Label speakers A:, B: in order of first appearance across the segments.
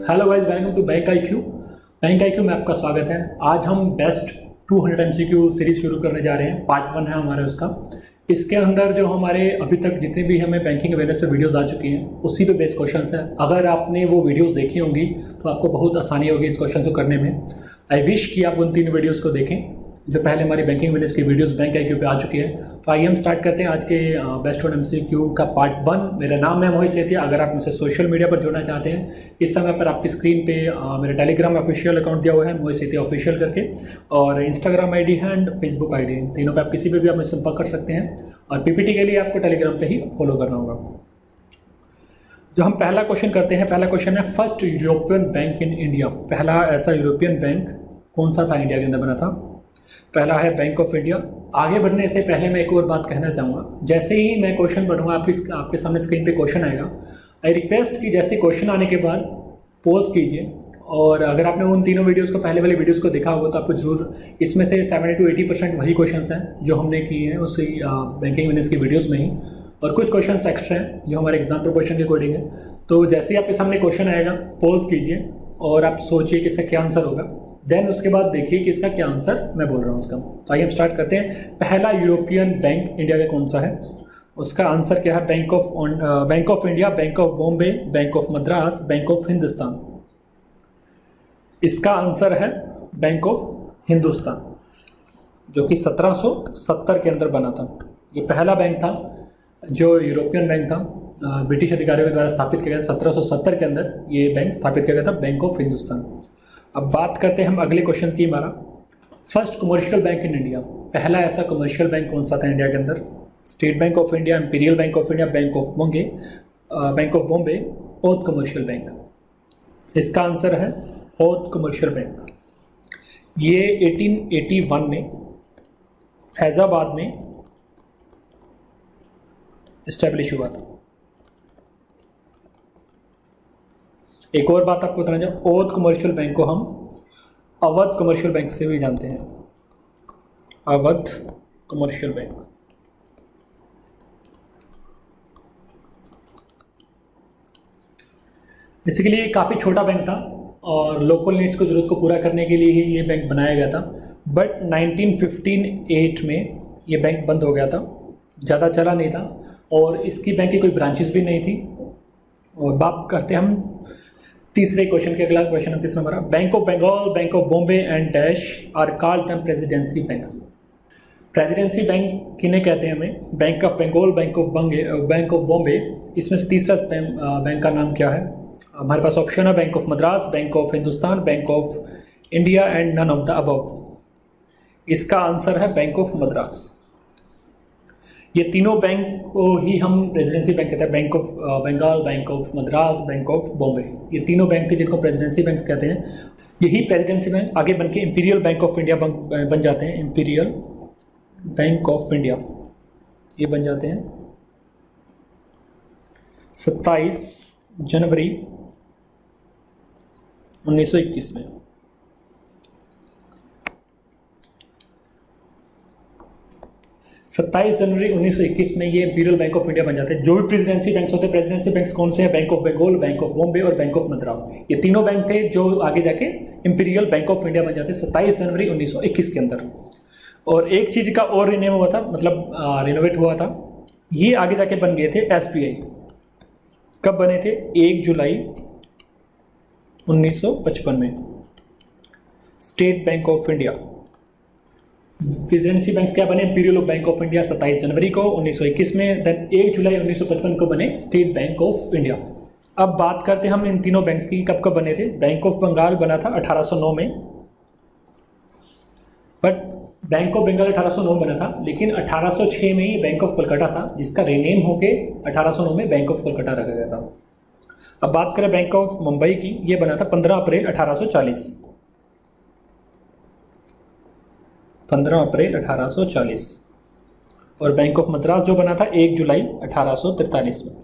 A: Hello guys, welcome to Bank IQ. Bank IQ में आपका स्वागत है। आज हम बेस्ट 200 एमसीक्यू सीरीज शुरू करने जा रहे हैं। पार्ट 1 है हमारा उसका। इसके अंदर जो हमारे अभी तक जितने भी हमें बैंकिंग अवेयरनेस पे वीडियोस आ चुकी हैं उसी पे बेस्ड क्वेश्चंस हैं। अगर आपने वो वीडियोस देखी होंगी तो आपको बहुत आसानी होगी इस क्वेश्चन को करने में। आई विश कि आप उन 3 वीडियोज़ को देखें जो पहले हमारी बैंकिंग अवेयरनेस की वीडियोस बैंक आईक्यू पे आ चुकी है। तो आइए हम स्टार्ट करते हैं आज के बेस्ट 1 एमसीक्यू का पार्ट 1। मेरा नाम है मोहित सेतिया। अगर आप मुझे सोशल मीडिया पर जुड़ना चाहते हैं, इस समय पर आपकी स्क्रीन पे मेरा टेलीग्राम ऑफिशियल अकाउंट दिया हुआ है, मोहित सेतिया ऑफिशियल करके, और इंस्टाग्राम आईडी है एंड फेसबुक आईडी। तीनों पे आप किसी पे भी आप मुझसे संपर्क कर सकते हैं। और पीपीटी के लिए आपको टेलीग्राम पे ही फॉलो करना होगा। जो हम पहला क्वेश्चन करते हैं, पहला क्वेश्चन है first European bank in India. पहला ऐसा यूरोपियन बैंक कौन सा था इंडिया के अंदर बना था? पहला है बैंक ऑफ इंडिया। आगे बढ़ने से पहले मैं एक और बात कहना चाहूँगा। जैसे ही मैं क्वेश्चन पढ़ूंगा आपके सामने स्क्रीन पे क्वेश्चन आएगा, आई रिक्वेस्ट कि जैसे क्वेश्चन आने के बाद पॉज कीजिए। और अगर आपने उन तीनों वीडियोस को, पहले वाले वीडियोस को देखा होगा तो आपको जरूर इसमें से 70 to 80% वही क्वेश्चंस हैं जो हमने किए हैं उसी बैंकिंग अवेयरनेस की वीडियोस में ही, और कुछ क्वेश्चंस एक्स्ट्रा हैं जो हमारे एग्जाम प्रिपरेशन के अकॉर्डिंग है। तो जैसे ही आपके सामने क्वेश्चन आएगा पॉज कीजिए और आप सोचिए कि इसका क्या आंसर होगा। देन उसके बाद देखिए कि इसका क्या आंसर मैं बोल रहा हूँ उसका। तो आइए हम स्टार्ट करते हैं। पहला यूरोपियन बैंक इंडिया का कौन सा है? उसका आंसर क्या है? Bank of India, bank of Bombay, bank of Madras, bank of Hindustan. इसका आंसर है बैंक ऑफ हिंदुस्तान, जो कि 1770 के अंदर बना था। ये पहला बैंक था जो यूरोपियन बैंक था, ब्रिटिश अधिकारियों के द्वारा स्थापित किया गया। 1770 के अंदर ये बैंक स्थापित किया गया था, बैंक ऑफ हिंदुस्तान। अब बात करते हैं हम अगले क्वेश्चन की। हमारा first commercial bank in India. पहला ऐसा कमर्शियल बैंक कौन सा था इंडिया के अंदर? State bank of India, imperial bank of India, bank of Bombay, oath commercial bank. इसका आंसर है ओथ कमर्शियल बैंक। ये 1881 में फैज़ाबाद में इस्टेब्लिश हुआ था। एक और बात आपको बताना चाहूँ, ओथ कमर्शियल बैंक को हम अवध कमर्शियल बैंक से भी जानते हैं। Awadh commercial bank. बेसिकली ये काफ़ी छोटा बैंक था और लोकल नीड्स को ज़रूरत को पूरा करने के लिए ही ये बैंक बनाया गया था। बट 1958 में ये बैंक बंद हो गया था, ज़्यादा चला नहीं था, और इसकी बैंक की कोई ब्रांचेस भी नहीं थी। और बात करते हैं हम तीसरे क्वेश्चन के। अगला क्वेश्चन है तीसरा हमारा, bank of Bengal, bank of Bombay and dash are called them presidency banks. Presidency bank किन्हें कहते हैं हमें? Bank of Bengal, bank of Bombay. इसमें से तीसरा बैंक का नाम क्या है? हमारे पास ऑप्शन है bank of Madras, bank of Hindustan, bank of India and none of the above. इसका आंसर है बैंक ऑफ मद्रास। ये तीनों बैंक को ही हम प्रेसिडेंसी बैंक कहते हैं। Bank of Bengal, bank of Madras, bank of Bombay, ये तीनों बैंक थे जिनको प्रेसिडेंसी बैंक कहते हैं। यही प्रेसिडेंसी बैंक आगे बनके इंपीरियल बैंक ऑफ इंडिया बन जाते हैं। इंपीरियल बैंक ऑफ इंडिया ये बन जाते हैं 27 जनवरी 1921 में। 27 जनवरी 1921 में ये इंपीरियल बैंक ऑफ इंडिया बन जाते हैं। जो भी प्रेसिडेंसी बैंक्स होते हैं, प्रेसिडेंसी बैंक्स कौन से हैं? Bank of Bengal, bank of Bombay और बैंक ऑफ मद्रास। ये तीनों बैंक थे जो आगे जाके इंपीरियल बैंक ऑफ इंडिया बन जाते हैं 27 जनवरी 1921 के अंदर। और एक चीज़ का और रिनेम हुआ था, मतलब रिनोवेट हुआ था। ये आगे जाके बन गए थे SBI। कब बने थे? 1 जुलाई 1955 में। State bank of India. Presidency banks क्या बने? इंपीरियल बैंक ऑफ इंडिया 27 जनवरी को 1921 में। देन 1 जुलाई 1955 को बने स्टेट बैंक ऑफ इंडिया। अब बात करते हैं हम इन तीनों बैंक्स की, कब कब बने थे। बैंक ऑफ बंगाल बना था 1809 में, बट बैंक ऑफ बंगाल 1809 बना था, लेकिन 1806 में ही बैंक ऑफ कलकत्ता था जिसका रीनेम होके 1809 में बैंक ऑफ कलकत्ता रखा गया था। अब बात करें बैंक ऑफ मुंबई की, ये बना था 15 अप्रैल 1840। 15 अप्रैल 1840। और बैंक ऑफ मद्रास जो बना था 1 जुलाई 1843 में।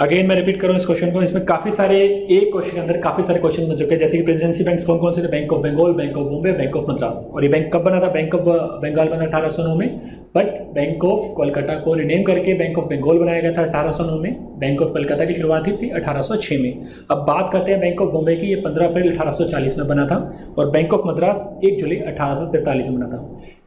A: अगेन मैं रिपीट करूँ इस क्वेश्चन को, इसमें काफ़ी सारे, एक क्वेश्चन के अंदर काफ़ी सारे क्वेश्चन बन चुके हैं, जैसे कि प्रेसिडेंसी बैंक्स कौन कौन से थे, bank of Bengal, bank of Bombay, bank of Madras. और ये बैंक कब बना था, बैंक ऑफ बंगाल बना 1809 में, बट बैंक ऑफ कोलकाता को रिनेम करके बैंक ऑफ बंगाल बनाया गया था 1809 में। बैंक ऑफ कोलकाता की शुरुआत हुई थी 1806 में। अब बात करते हैं बैंक ऑफ बॉम्बे की, ये 15 अप्रैल 1840 में बना था, और बैंक ऑफ मद्रास 1 जुलाई 1843 में बना था।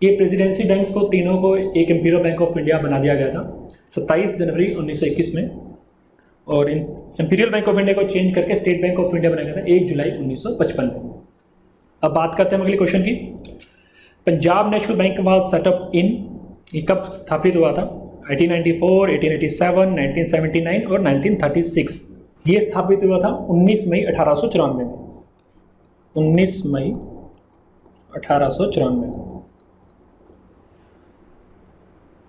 A: ये प्रेसिडेंसी बैंक्स को तीनों को एक इंपीरियल बैंक ऑफ इंडिया बना दिया गया था 27 जनवरी 1921 में, और इंपीरियल बैंक ऑफ इंडिया को चेंज करके स्टेट बैंक ऑफ इंडिया बनाया गया था 1 जुलाई 1955 में। अब बात करते हैं अगले क्वेश्चन की। Punjab National Bank was set up in, ये कब स्थापित हुआ था, 1894, 1887, 1979 और 1936। ये स्थापित हुआ था 19 मई 1894 में, 19 मई 1894 में।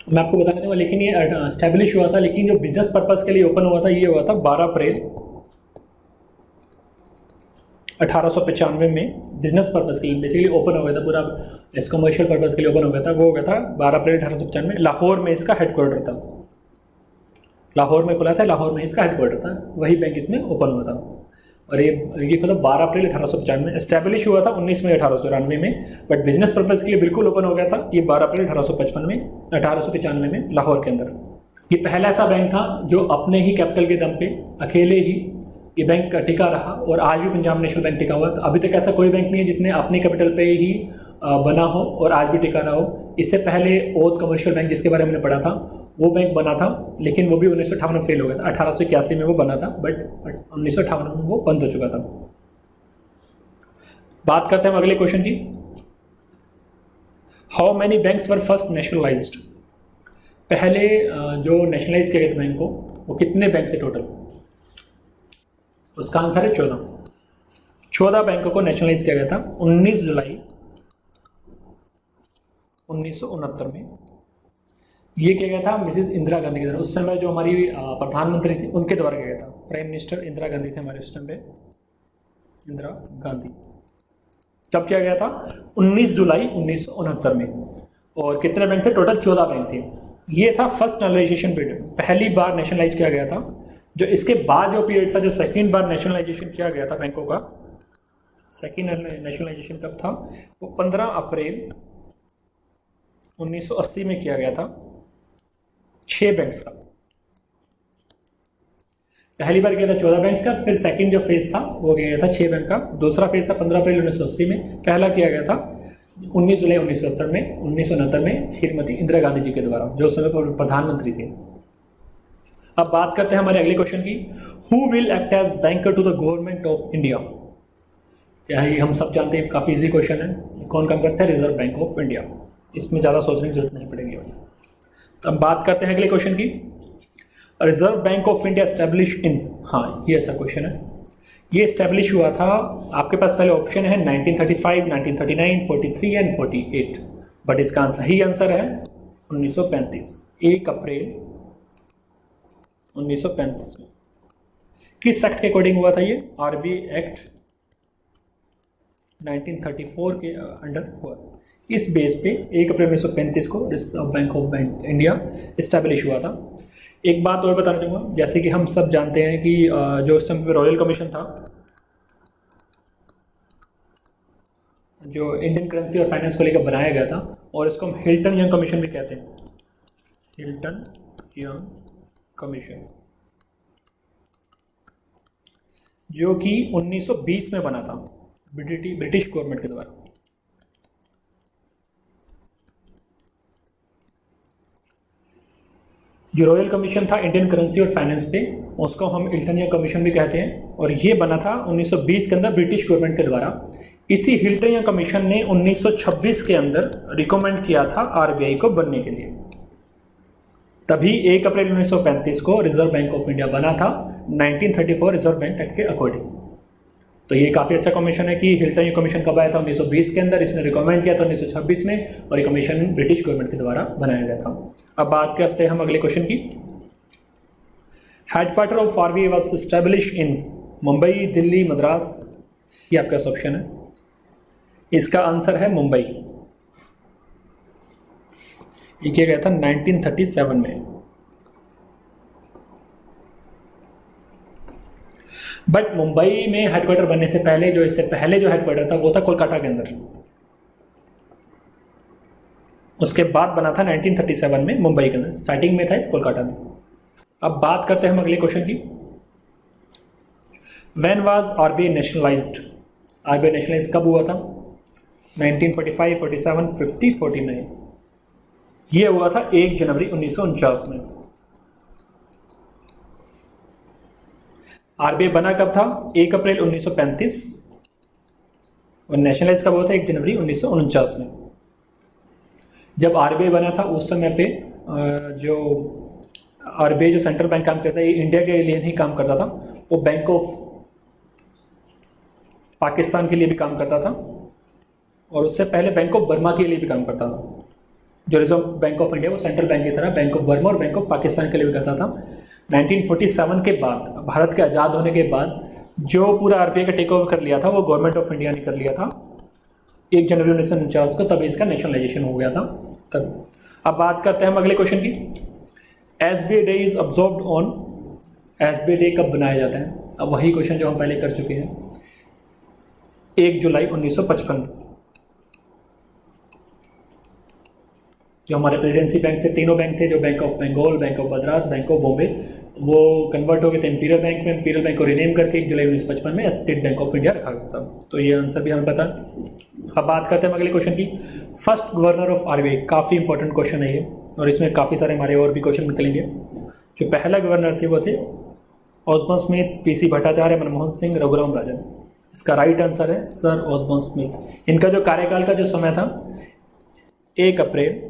A: मैं आपको बताना चाहूँगा, लेकिन ये स्टैब्लिश हुआ था, लेकिन जो बिजनेस पर्पस के लिए ओपन हुआ था ये हुआ था 12 अप्रैल 1895 में। बिजनेस पर्पस के लिए बेसिकली ओपन हो गया था, पूरा इस कमर्शियल पर्पस के लिए ओपन हो गया था, वो हो गया था 12 अप्रैल 1895 में। लाहौर में इसका हेडक्वार्टर था, लाहौर में खुला था, लाहौर में इसका हेडक्वार्टर था, वही बैंक इसमें ओपन हुआ था। और ये खुला 12 अप्रैल 1895 में। एस्टैब्लिश हुआ था 19 मई 1894 में, बट बिजनेस पर्पज़ के लिए बिल्कुल ओपन हो गया था ये 12 अप्रैल 1895 में लाहौर के अंदर। ये पहला ऐसा बैंक था जो अपने ही कैपिटल के दम पे अकेले ही ये बैंक टिका रहा, और आज भी पंजाब नेशनल बैंक टिका हुआ है। अभी तक ऐसा कोई बैंक नहीं है जिसने अपने कैपिटल पे ही बना हो और आज भी टिका रहा हो। इससे पहले ओद कमर्शियल बैंक जिसके बारे में हमने पढ़ा था, वो बैंक बना था, लेकिन वो भी 1958 में फेल हो गया था। 1881 में वो बना था, बट 1958 में वो बंद हो चुका था। बात करते हैं अगले क्वेश्चन की। How many banks were first nationalised, पहले जो नेशनलाइज किए गए थे बैंक को, वो कितने बैंक से टोटल, उसका आंसर है 14 बैंकों को नेशनलाइज किया गया था 19 जुलाई 1969 में। ये किया गया था मिसेस इंदिरा गांधी के द्वारा, उस समय जो हमारी प्रधानमंत्री थी उनके द्वारा किया गया था। प्राइम मिनिस्टर इंदिरा गांधी थे हमारे उस टाइम पे, इंदिरा गांधी। कब किया गया था, 19 जुलाई 1969 में। और कितने बैंक थे, टोटल 14 बैंक थे। ये था फर्स्ट नेशनलाइजेशन पीरियड, पहली बार नेशनलाइज किया गया था। जो इसके बाद जो पीरियड था, जो सेकेंड बार नेशनलाइजेशन किया गया था बैंकों का, सेकेंड नेशनलाइजेशन कब था, वो 15 अप्रैल 1980 में किया गया था 6 बैंक्स का। पहली बार किया था 14 बैंक्स का, फिर सेकंड जो फेज था वो किया गया था 6 बैंक का। दूसरा फेज था 15 अप्रैल 1980 में, पहला किया गया था 19 जुलाई 1969 में श्रीमती इंदिरा गांधी जी के द्वारा, जो उस समय प्रधानमंत्री थे। अब बात करते हैं हमारे अगले क्वेश्चन की। Who will act as banker to the government of India, चाहे हम सब जानते हैं, काफ़ी इजी क्वेश्चन है। कौन काम करता है, रिजर्व बैंक ऑफ इंडिया। इसमें ज़्यादा सोचने की जरूरत नहीं पड़ेगी। तो अब बात करते हैं अगले क्वेश्चन की। Reserve Bank of India establish in, हाँ ये अच्छा क्वेश्चन है। ये एस्टैब्लिश हुआ था, आपके पास पहले ऑप्शन है 1935, 1939, 43 एंड 48, बट इसका सही आंसर है 1935, 1 अप्रैल 1935 में। किस एक्ट के अकॉर्डिंग हुआ था ये, आरबीआई एक्ट 1934 के अंडर हुआ। इस बेस पे 1 अप्रैल 1935 को reserve Bank of India establish हुआ था। एक बात और बताना चाहूँगा, जैसे कि हम सब जानते हैं कि जो उस समय रॉयल कमीशन था, जो इंडियन करेंसी और फाइनेंस को लेकर बनाया गया था, और इसको हम हिल्टन यंग कमीशन भी कहते हैं, हिल्टन यंग कमीशन, जो कि 1920 में बना था ब्रिटिश गवर्नमेंट के द्वारा। जो रॉयल कमीशन था इंडियन करेंसी और फाइनेंस पे, उसको हम हिल्टन यंग कमीशन भी कहते हैं, और ये बना था 1920 के अंदर ब्रिटिश गवर्नमेंट के द्वारा। इसी हिल्टन यंग कमीशन ने 1926 के अंदर रिकमेंड किया था आरबीआई को बनने के लिए। तभी 1 अप्रैल 1935 को रिजर्व बैंक ऑफ इंडिया बना था 1934 रिजर्व बैंक एक्ट के अकॉर्डिंग। तो ये काफ़ी अच्छा कमीशन है कि हिल्टन यंग कमीशन कब आया था, 1920 के अंदर, इसने रिकमेंड किया था 1926 में, और ये कमीशन ब्रिटिश गवर्नमेंट के द्वारा बनाया गया था। अब बात करते हैं हम अगले क्वेश्चन की। Headquarter of RBI was establish in Mumbai, Delhi, Madras, ये आपका ऑप्शन है। इसका आंसर है मुंबई। ये किया गया था 1937 में। बट मुंबई में हेडक्वार्टर बनने से पहले जो इससे पहले जो हेडक्वार्टर था वो था कोलकाता के अंदर। उसके बाद बना था 1937 में मुंबई के अंदर, स्टार्टिंग में था इस कोलकाता में। अब बात करते हैं हम अगले क्वेश्चन की। When was RBI nationalised? RBI nationalise कब हुआ था? 1945, 47, 50, 49। ये हुआ था 1 जनवरी 1949 में। आरबीआई बना कब था? 1 अप्रैल 1935। और नेशनलाइज कब हुआ था? 1 जनवरी 1949 में। जब आरबीआई बना था उस समय पे जो आरबीआई जो सेंट्रल बैंक काम करता है, ये इंडिया के लिए नहीं काम करता था, वो बैंक ऑफ पाकिस्तान के लिए भी काम करता था, और उससे पहले बैंक ऑफ बर्मा के लिए भी काम करता था। जो रिजर्व बैंक ऑफ इंडिया वो सेंट्रल बैंक की तरह बैंक ऑफ बर्मा और बैंक ऑफ पाकिस्तान के लिए भी करता था। 1947 के बाद, भारत के आज़ाद होने के बाद, जो पूरा आरबीआई का टेक ओवर कर लिया था वो गवर्नमेंट ऑफ इंडिया ने कर लिया था 1 जनवरी 1949 को, तब इसका नेशनलाइजेशन हो गया था तब। अब बात करते हैं हम अगले क्वेश्चन की। SBI day is observed on? SBI day कब बनाया जाता है? अब वही क्वेश्चन जो हम पहले कर चुके हैं। 1 जुलाई 1955। जो हमारे प्रेसिडेंसी बैंक से तीनों बैंक थे, जो bank of Bengal, bank of Madras, bank of Bombay, वो कन्वर्ट हो गए थे इंपीरियल बैंक में। इंपीरियल बैंक को रिनेम करके 1 जुलाई 1955 में स्टेट बैंक ऑफ इंडिया रखा गया था। तो ये आंसर भी हमें पता। अब बात करते हैं अगले क्वेश्चन की। फर्स्ट गवर्नर ऑफ आरबीआई, काफ़ी इंपॉर्टेंट क्वेश्चन है ये, और इसमें काफ़ी सारे हमारे और भी क्वेश्चन निकलेंगे। जो पहला गवर्नर थे वो थे Osborne Smith, PC Bhattacharya, Manmohan Singh, Raghuram Rajan. इसका राइट आंसर है सर ऑसबॉर्न स्मिथ। इनका जो कार्यकाल का जो समय था 1 अप्रैल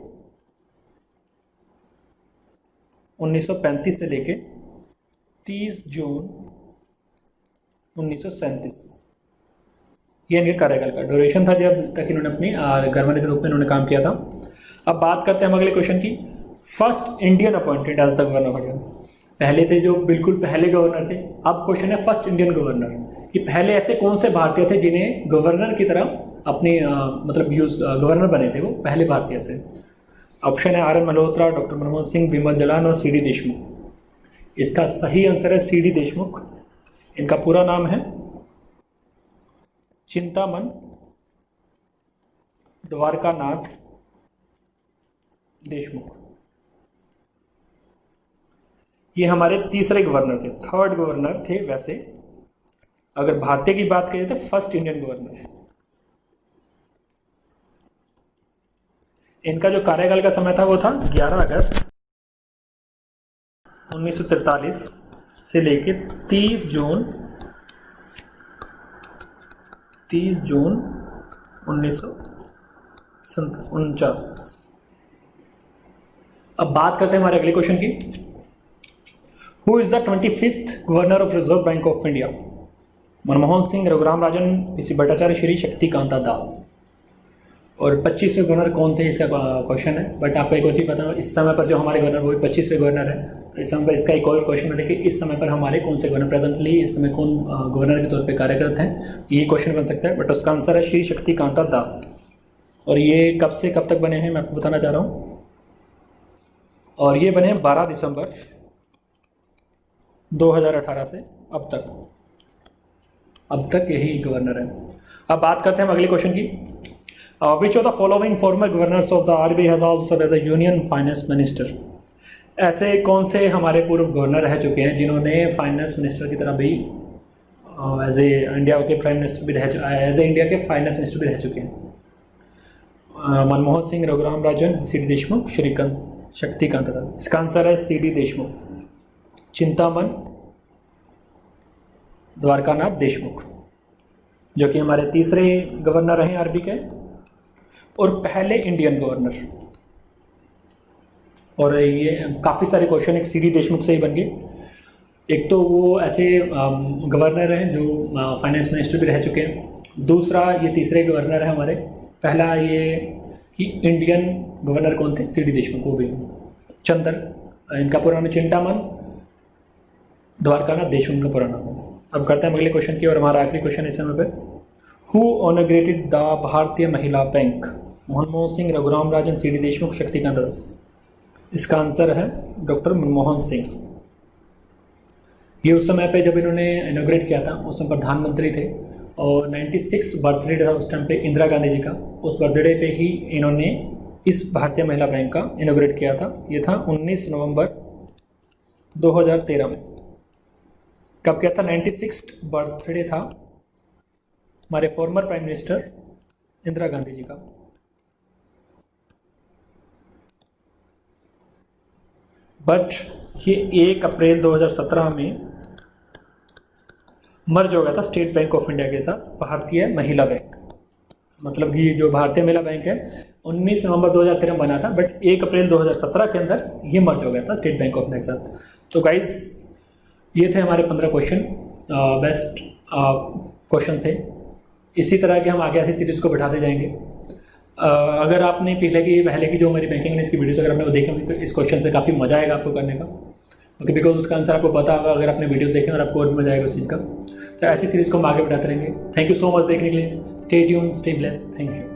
A: 1935 से लेके 30 जून 1937, ये इनके कार्यकाल का ड्यूरेशन था जब तक इन्होंने अपनी गवर्नर के रूप में इन्होंने काम किया था। अब बात करते हैं हम अगले क्वेश्चन की। First Indian appointed as the governor of India. पहले थे जो बिल्कुल पहले गवर्नर थे, अब क्वेश्चन है फर्स्ट इंडियन गवर्नर, कि पहले ऐसे कौन से भारतीय थे जिन्हें गवर्नर की तरह अपने मतलब गवर्नर बने थे वो पहले भारतीय से। ऑप्शन है R N Malhotra, doctor Manmohan Singh, Bimal Jalan और सीडी देशमुख। इसका सही आंसर है सीडी देशमुख। इनका पूरा नाम है चिंतामन द्वारकानाथ देशमुख। ये हमारे तीसरे गवर्नर थे, थर्ड गवर्नर थे वैसे, अगर भारतीय की बात करें तो फर्स्ट इंडियन गवर्नर। इनका जो कार्यकाल का समय था वो था 11 अगस्त 1943 से लेके 30 जून 1949। अब बात करते हैं हमारे अगले क्वेश्चन की। Who is the 25th governor of Reserve Bank of India? Manmohan Singh, Raghuram Rajan, PC Bhattacharya, Shri Shaktikanta Das. और 25वें गवर्नर कौन थे इसका क्वेश्चन है, बट आपको एक और चीज़ पता है, इस समय पर जो हमारे गवर्नर वो 25वें गवर्नर है। तो इस समय पर इसका एक और क्वेश्चन है कि इस समय पर हमारे कौन से गवर्नर प्रेजेंटली इस समय कौन गवर्नर के तौर पे कार्यरत हैं, ये क्वेश्चन बन सकता है। बट उसका आंसर है श्री शक्तिकांता दास। और ये कब से कब तक बने हैं मैं आपको बताना चाह रहा हूँ। और ये बने हैं 12 दिसंबर 2018 से अब तक यही गवर्नर है। अब बात करते हैं हम अगले क्वेश्चन की। Which of the following former governors of the RBI has also served as a union finance minister? ऐसे कौन से हमारे पूर्व गवर्नर रह चुके हैं जिन्होंने फाइनेंस मिनिस्टर की तरह भी एज ए इंडिया के प्राइम मिनिस्टर भी इंडिया के फाइनेंस मिनिस्टर भी रह चुके हैं? मनमोहन सिंह, रघुराम राजन, सीडी देशमुख, शक्तिकांत दास। इसका आंसर है सीडी देशमुख, चिंतामन द्वारकानाथ देशमुख, जो कि हमारे तीसरे गवर्नर रहे आरबीआई के और पहले इंडियन गवर्नर। और ये काफ़ी सारे क्वेश्चन एक सीडी देशमुख से ही बन गए। एक तो वो ऐसे गवर्नर हैं जो फाइनेंस मिनिस्टर भी रह चुके हैं, दूसरा ये तीसरे गवर्नर हैं हमारे। पहला ये कि इंडियन गवर्नर कौन थे, सीडी देशमुख, वो भी चंदर, इनका पूरा नाम चिंतामन द्वारकानाथ देशमुख का पूरा नाम है। अब करते हैं अगले क्वेश्चन की, और हमारा आखिरी क्वेश्चन इस समय पर। हु ऑनग्रेटेड द भारतीय महिला बैंक? मनमोहन सिंह, रघुराम राजन, सीडी देशमुख, शक्तिकांत दास। इसका आंसर है डॉक्टर मनमोहन सिंह। ये उस समय पे जब इन्होंने इनॉग्रेट किया था, उस समय प्रधानमंत्री थे और 96 बर्थडे था उस टाइम पे इंदिरा गांधी जी का। उस बर्थडे पे ही इन्होंने इस भारतीय महिला बैंक का इनॉग्रेट किया था। ये था 19 नवंबर 2013 में। कब किया था? 96 बर्थडे था हमारे former prime minister Indira Gandhi ji का। बट ये 1 अप्रैल 2017 में मर्ज हो गया था स्टेट बैंक ऑफ इंडिया के साथ भारतीय महिला बैंक। मतलब कि जो भारतीय महिला बैंक है 19 नवंबर 2013 में बना था, बट 1 अप्रैल 2017 के अंदर ये मर्ज हो गया था स्टेट बैंक ऑफ इंडिया के साथ। तो गाइज ये थे हमारे 15 क्वेश्चन, बेस्ट क्वेश्चन थे। इसी तरह के हम आगे ऐसी सीरीज़ को बढ़ाते जाएंगे। अगर आपने पहले की जो हमारी बैंकिंग की वीडियोस अगर आपने वो देखे होंगे तो इस क्वेश्चन पे काफ़ी मज़ा आएगा आपको करने का, क्योंकि बिकॉज उसका आंसर आपको पता होगा अगर आपने वीडियोस देखे और आपको और भी मजा आएगा उस चीज़ का। तो ऐसी सीरीज़ को हम आगे बढ़ाते रहेंगे। थैंक यू सो मच देखने के लिए। Stay tune, stay blessed. Thank you.